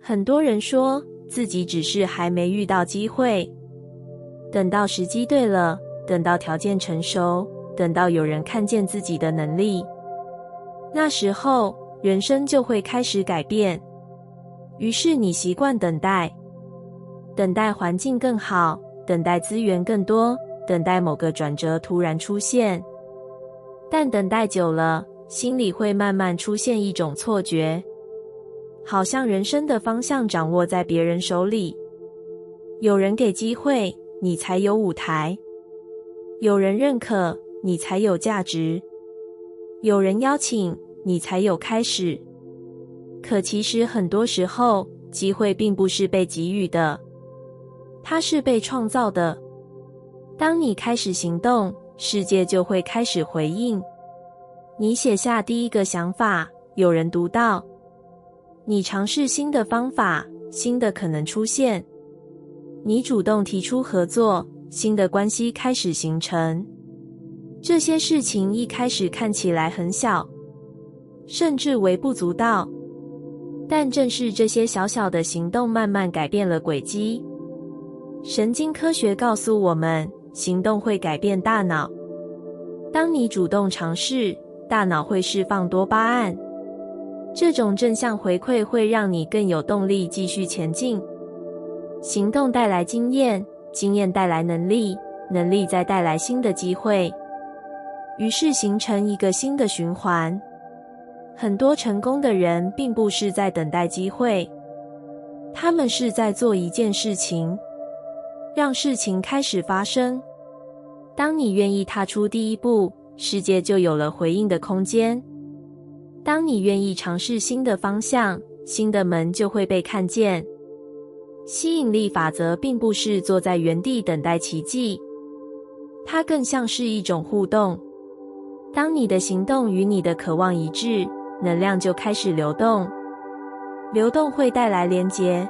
很多人说自己只是还没遇到机会，等到时机对了，等到条件成熟，等到有人看见自己的能力，那时候人生就会开始改变。于是你习惯等待，等待环境更好，等待资源更多，等待某个转折突然出现。但等待久了，心里会慢慢出现一种错觉，好像人生的方向掌握在别人手里。有人给机会，你才有舞台；有人认可，你才有价值；有人邀请，你才有开始。可其实很多时候，机会并不是被给予的，它是被创造的。当你开始行动，世界就会开始回应。你写下第一个想法，有人读到；你尝试新的方法，新的可能出现；你主动提出合作，新的关系开始形成。这些事情一开始看起来很小，甚至微不足道，但正是这些小小的行动慢慢改变了轨迹。神经科学告诉我们，行动会改变大脑。当你主动尝试，大脑会释放多巴胺，这种正向回馈会让你更有动力继续前进。行动带来经验，经验带来能力，能力再带来新的机会，于是形成一个新的循环。很多成功的人并不是在等待机会，他们是在做一件事情，让事情开始发生。当你愿意踏出第一步，世界就有了回应的空间。当你愿意尝试新的方向，新的门就会被看见。吸引力法则并不是坐在原地等待奇迹，它更像是一种互动。当你的行动与你的渴望一致，能量就开始流动。流动会带来连结，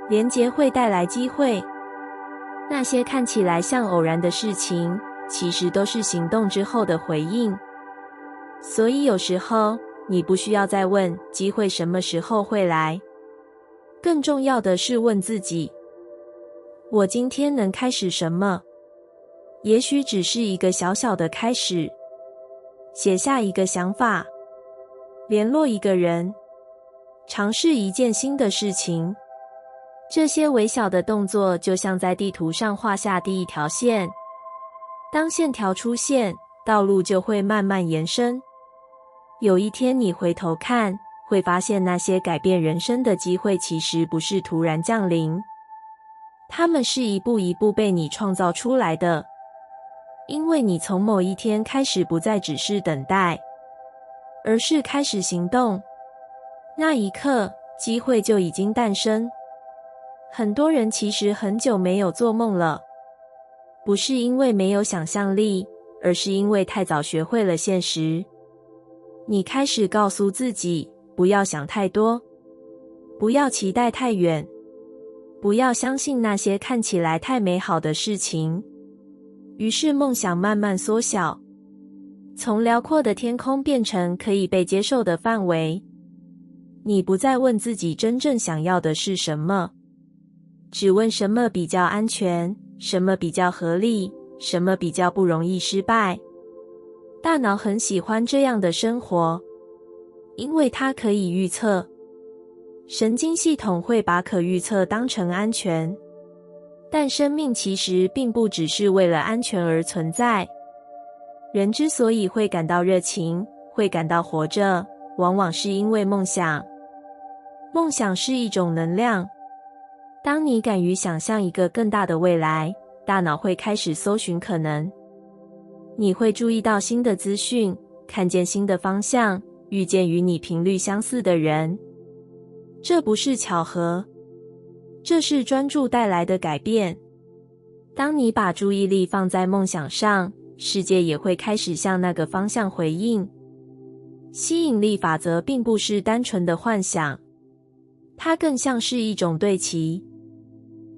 连结会带来机会。那些看起来像偶然的事情，其实都是行动之后的回应。所以有时候，你不需要再问机会什么时候会来，更重要的是问自己，我今天能开始什么？也许只是一个小小的开始，写下一个想法，联络一个人，尝试一件新的事情。这些微小的动作就像在地图上画下第一条线，当线条出现，道路就会慢慢延伸。有一天你回头看，会发现那些改变人生的机会其实不是突然降临，它们是一步一步被你创造出来的。因为你从某一天开始不再只是等待，而是开始行动，那一刻机会就已经诞生。很多人其实很久没有做梦了，不是因为没有想象力，而是因为太早学会了现实。你开始告诉自己，不要想太多，不要期待太远，不要相信那些看起来太美好的事情。于是梦想慢慢缩小，从辽阔的天空变成可以被接受的范围。你不再问自己真正想要的是什么，只问什么比较安全，什么比较合理，什么比较不容易失败。大脑很喜欢这样的生活，因为它可以预测。神经系统会把可预测当成安全，但生命其实并不只是为了安全而存在。人之所以会感到热情，会感到活着，往往是因为梦想。梦想是一种能量。当你敢于想象一个更大的未来，大脑会开始搜寻可能。你会注意到新的资讯，看见新的方向，遇见与你频率相似的人。这不是巧合，这是专注带来的改变。当你把注意力放在梦想上，世界也会开始向那个方向回应。吸引力法则并不是单纯的幻想，它更像是一种对齐。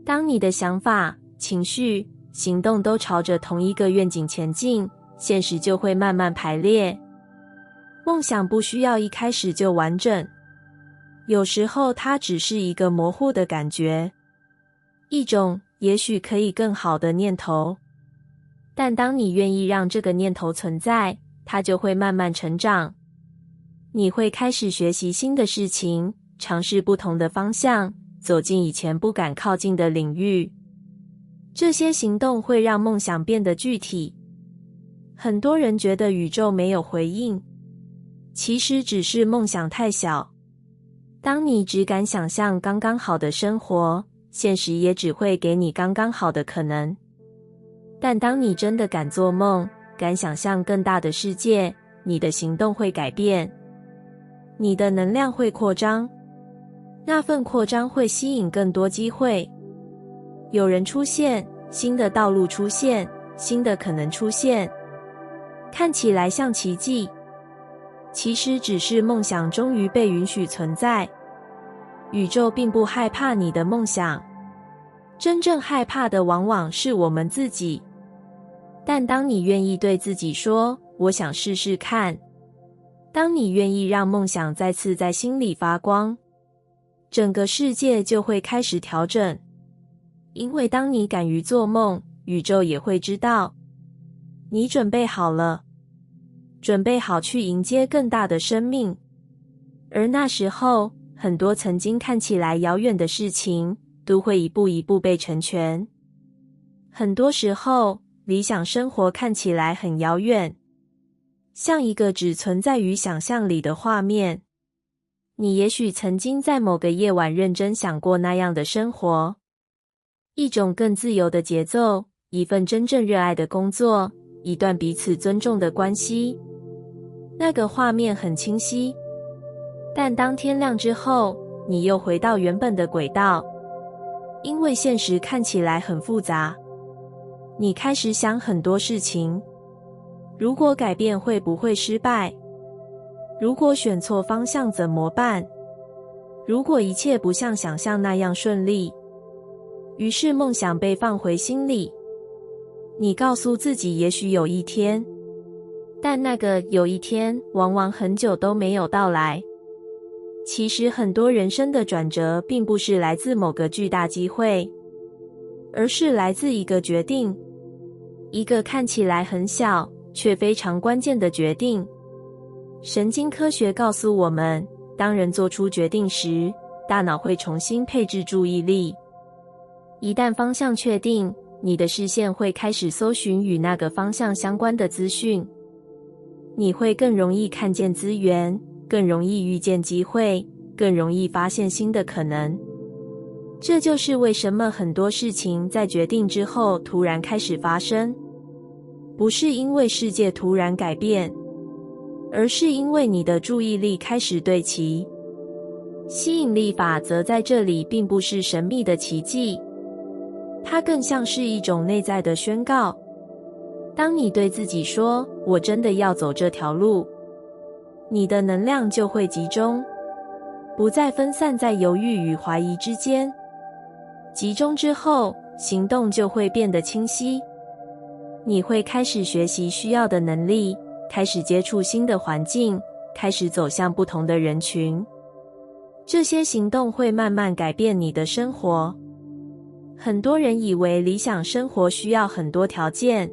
当你的想法、情绪、行动都朝着同一个愿景前进，现实就会慢慢排列。梦想不需要一开始就完整，有时候它只是一个模糊的感觉，一种也许可以更好的念头。但当你愿意让这个念头存在，它就会慢慢成长。你会开始学习新的事情，尝试不同的方向，走进以前不敢靠近的领域。这些行动会让梦想变得具体。很多人觉得宇宙没有回应，其实只是梦想太小。当你只敢想象刚刚好的生活，现实也只会给你刚刚好的可能。但当你真的敢做梦，敢想象更大的世界，你的行动会改变，你的能量会扩张，那份扩张会吸引更多机会。有人出现，新的道路出现，新的可能出现，看起来像奇迹，其实只是梦想终于被允许存在。宇宙并不害怕你的梦想，真正害怕的往往是我们自己。但当你愿意对自己说，我想试试看，当你愿意让梦想再次在心里发光，整个世界就会开始调整。因为当你敢于做梦，宇宙也会知道你准备好了，准备好去迎接更大的生命。而那时候，很多曾经看起来遥远的事情都会一步一步被成全。很多时候，理想生活看起来很遥远，像一个只存在于想象里的画面。你也许曾经在某个夜晚认真想过那样的生活，一种更自由的节奏，一份真正热爱的工作，一段彼此尊重的关系。那个画面很清晰，但当天亮之后，你又回到原本的轨道，因为现实看起来很复杂。你开始想很多事情，如果改变会不会失败？如果选错方向怎么办？如果一切不像想象那样顺利？于是梦想被放回心里。你告诉自己也许有一天，但那个有一天往往很久都没有到来。其实很多人生的转折并不是来自某个巨大机会，而是来自一个决定，一个看起来很小却非常关键的决定。神经科学告诉我们，当人做出决定时，大脑会重新配置注意力。一旦方向确定，你的视线会开始搜寻与那个方向相关的资讯。你会更容易看见资源，更容易遇见机会，更容易发现新的可能。这就是为什么很多事情在决定之后突然开始发生，不是因为世界突然改变，而是因为你的注意力开始对齐。吸引力法则在这里并不是神秘的奇迹，它更像是一种内在的宣告。当你对自己说，我真的要走这条路，你的能量就会集中，不再分散在犹豫与怀疑之间。集中之后，行动就会变得清晰。你会开始学习需要的能力，开始接触新的环境，开始走向不同的人群。这些行动会慢慢改变你的生活。很多人以为理想生活需要很多条件，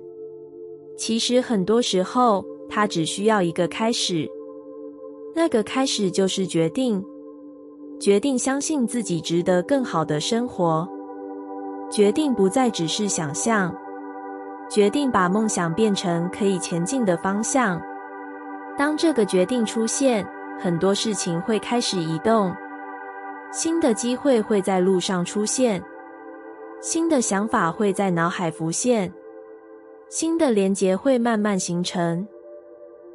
其实很多时候，它只需要一个开始。那个开始就是决定，决定相信自己值得更好的生活，决定不再只是想象，决定把梦想变成可以前进的方向。当这个决定出现，很多事情会开始移动，新的机会会在路上出现，新的想法会在脑海浮现，新的连结会慢慢形成。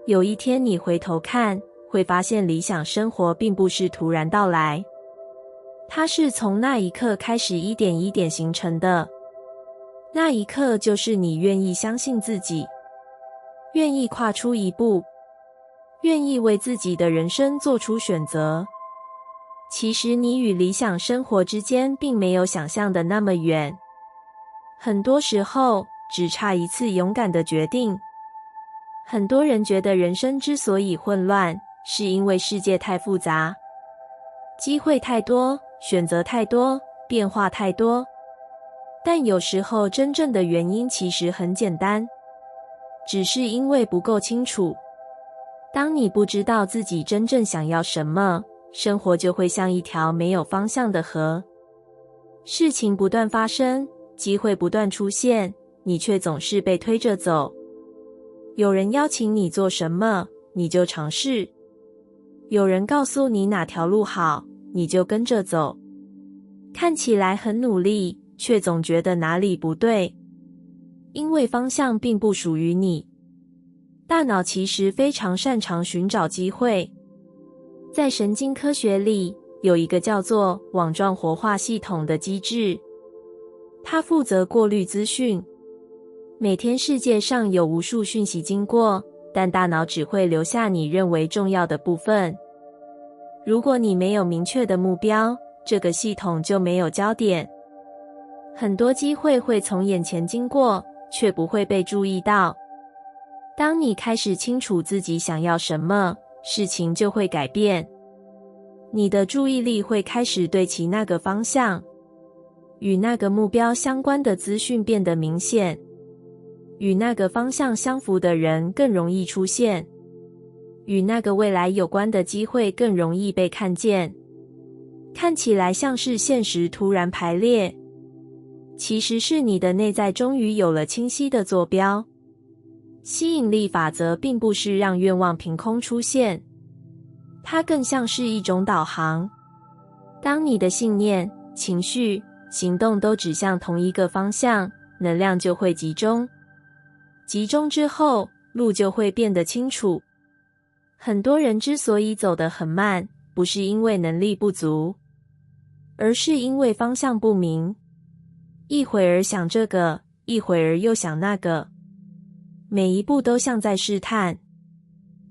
有一天你回头看，会发现理想生活并不是突然到来，它是从那一刻开始一点一点形成的。那一刻就是你愿意相信自己，愿意跨出一步，愿意为自己的人生做出选择。其实你与理想生活之间并没有想象的那么远，很多时候只差一次勇敢的决定。很多人觉得人生之所以混乱，是因为世界太复杂。机会太多，选择太多，变化太多。但有时候真正的原因其实很简单，只是因为不够清楚。当你不知道自己真正想要什么，生活就会像一条没有方向的河。事情不断发生，机会不断出现，你却总是被推着走。有人邀请你做什么，你就尝试；有人告诉你哪条路好，你就跟着走。看起来很努力，却总觉得哪里不对，因为方向并不属于你。大脑其实非常擅长寻找机会。在神经科学里，有一个叫做网状活化系统的机制，它负责过滤资讯。每天世界上有无数讯息经过，但大脑只会留下你认为重要的部分。如果你没有明确的目标，这个系统就没有焦点。很多机会会从眼前经过，却不会被注意到。当你开始清楚自己想要什么，事情就会改变。你的注意力会开始对齐那个方向，与那个目标相关的资讯变得明显，与那个方向相符的人更容易出现，与那个未来有关的机会更容易被看见。看起来像是现实突然排列，其实是你的内在终于有了清晰的坐标。吸引力法则并不是让愿望凭空出现，它更像是一种导航。当你的信念、情绪、行动都指向同一个方向，能量就会集中。集中之后，路就会变得清楚。很多人之所以走得很慢，不是因为能力不足，而是因为方向不明。一会儿想这个，一会儿又想那个，每一步都像在试探。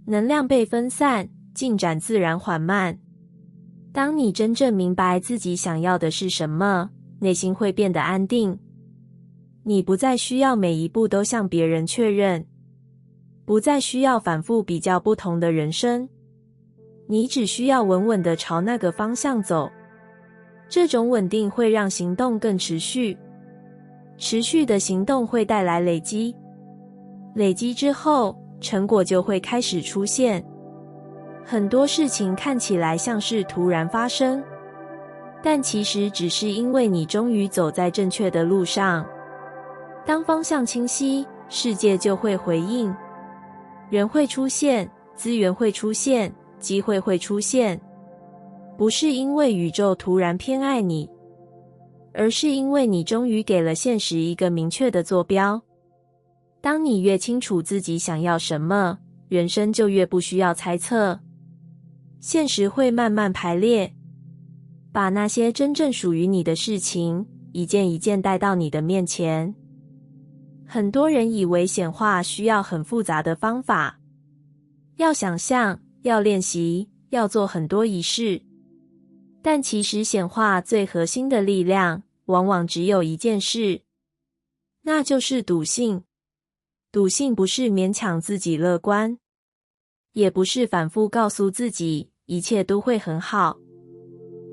能量被分散，进展自然缓慢。当你真正明白自己想要的是什么，内心会变得安定。你不再需要每一步都向别人确认，不再需要反复比较不同的人生，你只需要稳稳地朝那个方向走。这种稳定会让行动更持续，持续的行动会带来累积，累积之后，成果就会开始出现。很多事情看起来像是突然发生，但其实只是因为你终于走在正确的路上。当方向清晰，世界就会回应，人会出现，资源会出现，机会会出现。不是因为宇宙突然偏爱你，而是因为你终于给了现实一个明确的坐标。当你越清楚自己想要什么，人生就越不需要猜测，现实会慢慢排列，把那些真正属于你的事情，一件一件带到你的面前。很多人以为显化需要很复杂的方法，要想象，要练习，要做很多仪式。但其实显化最核心的力量，往往只有一件事，那就是笃信。笃信不是勉强自己乐观，也不是反复告诉自己一切都会很好，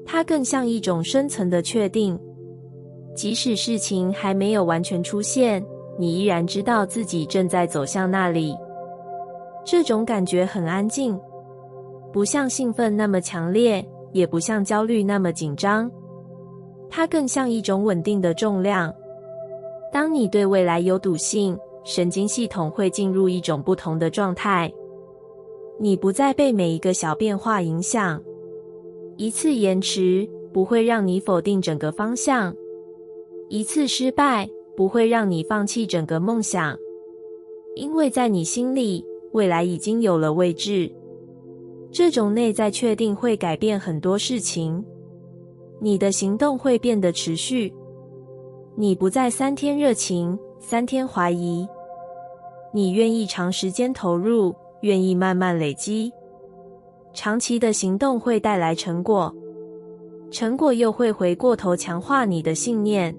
它更像一种深层的确定。即使事情还没有完全出现，你依然知道自己正在走向那里。这种感觉很安静，不像兴奋那么强烈，也不像焦虑那么紧张，它更像一种稳定的重量。当你对未来有笃信，神经系统会进入一种不同的状态，你不再被每一个小变化影响。一次延迟不会让你否定整个方向，一次失败不会让你放弃整个梦想，因为在你心里，未来已经有了位置。这种内在确定会改变很多事情，你的行动会变得持续，你不再3天热情，3天怀疑，你愿意长时间投入，愿意慢慢累积。长期的行动会带来成果，成果又会回过头强化你的信念，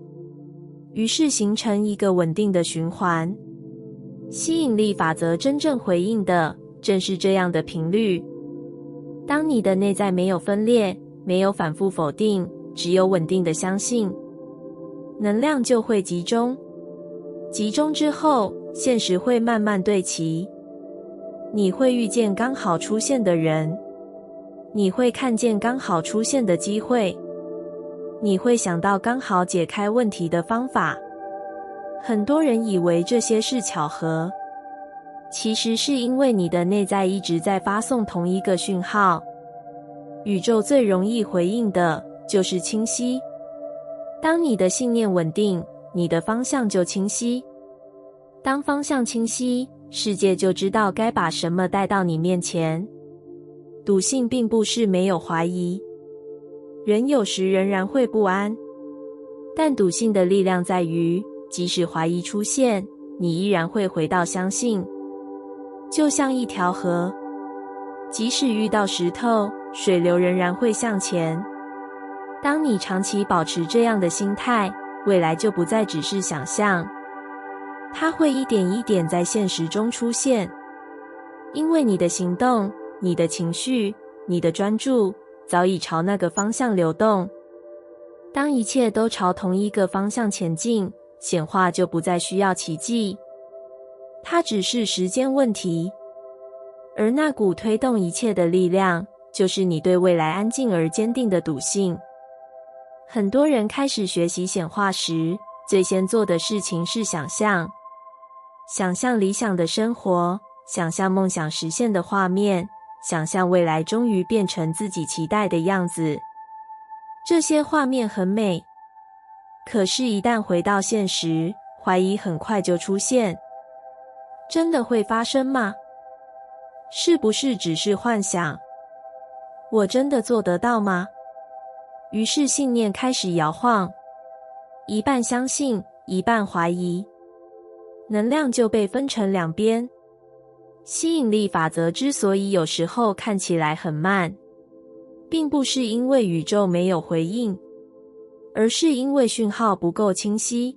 于是形成一个稳定的循环。吸引力法则真正回应的，正是这样的频率。当你的内在没有分裂，没有反复否定，只有稳定的相信，能量就会集中。集中之后，现实会慢慢对齐。你会遇见刚好出现的人，你会看见刚好出现的机会，你会想到刚好解开问题的方法。很多人以为这些是巧合，其实是因为你的内在一直在发送同一个讯号。宇宙最容易回应的就是清晰。当你的信念稳定，你的方向就清晰。当方向清晰，世界就知道该把什么带到你面前。笃信并不是没有怀疑，人有时仍然会不安，但笃信的力量在于，即使怀疑出现，你依然会回到相信。就像一条河，即使遇到石头，水流仍然会向前。当你长期保持这样的心态，未来就不再只是想象，它会一点一点在现实中出现。因为你的行动、你的情绪、你的专注，早已朝那个方向流动。当一切都朝同一个方向前进，显化就不再需要奇迹，它只是时间问题。而那股推动一切的力量，就是你对未来安静而坚定的笃信。很多人开始学习显化时，最先做的事情是想象。想象理想的生活，想象梦想实现的画面，想象未来终于变成自己期待的样子。这些画面很美，可是一旦回到现实，怀疑很快就出现。真的会发生吗？是不是只是幻想？我真的做得到吗？于是信念开始摇晃，一半相信，一半怀疑，能量就被分成两边。吸引力法则之所以有时候看起来很慢，并不是因为宇宙没有回应，而是因为讯号不够清晰。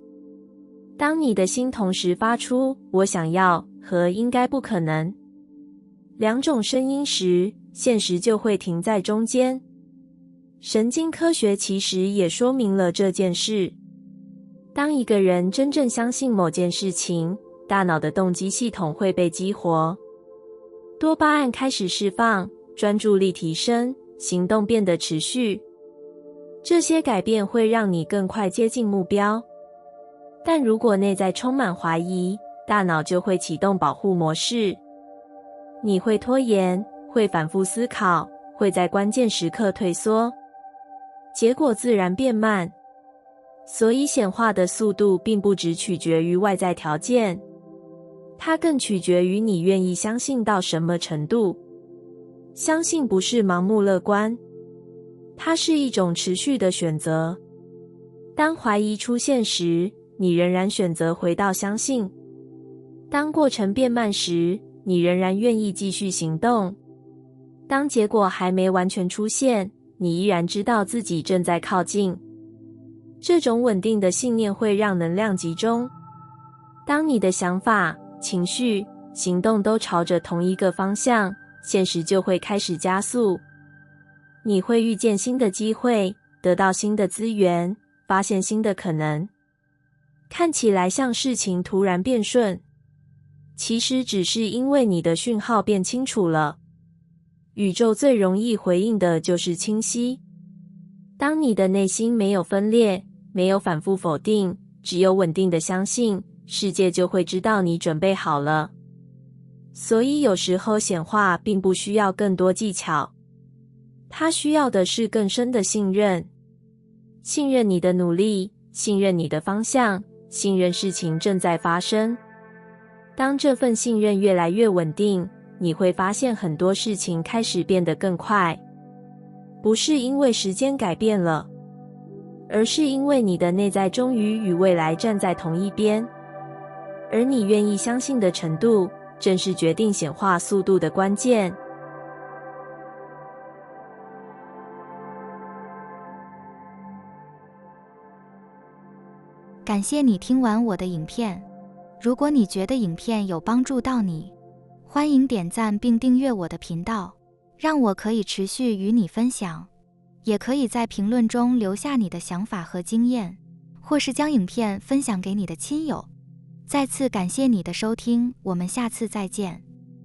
当你的心同时发出“我想要”和“应该不可能”两种声音时，现实就会停在中间。神经科学其实也说明了这件事。当一个人真正相信某件事情，大脑的动机系统会被激活，多巴胺开始释放，专注力提升，行动变得持续。这些改变会让你更快接近目标。但如果内在充满怀疑，大脑就会启动保护模式。你会拖延，会反复思考，会在关键时刻退缩，结果自然变慢。所以显化的速度并不只取决于外在条件，它更取决于你愿意相信到什么程度。相信不是盲目乐观，它是一种持续的选择。当怀疑出现时，你仍然选择回到相信。当过程变慢时，你仍然愿意继续行动。当结果还没完全出现，你依然知道自己正在靠近。这种稳定的信念会让能量集中。当你的想法、情绪、行动都朝着同一个方向，现实就会开始加速。你会遇见新的机会，得到新的资源，发现新的可能。看起来像事情突然变顺，其实只是因为你的讯号变清楚了。宇宙最容易回应的就是清晰。当你的内心没有分裂，没有反复否定，只有稳定的相信，世界就会知道你准备好了。所以有时候显化并不需要更多技巧，它需要的是更深的信任。信任你的努力，信任你的方向，信任事情正在发生。当这份信任越来越稳定，你会发现很多事情开始变得更快。不是因为时间改变了，而是因为你的内在终于与未来站在同一边。而你愿意相信的程度，正是决定显化速度的关键。感谢你听完我的影片。如果你觉得影片有帮助到你，欢迎点赞并订阅我的频道，让我可以持续与你分享。也可以在评论中留下你的想法和经验，或是将影片分享给你的亲友。再次感谢你的收听，我们下次再见。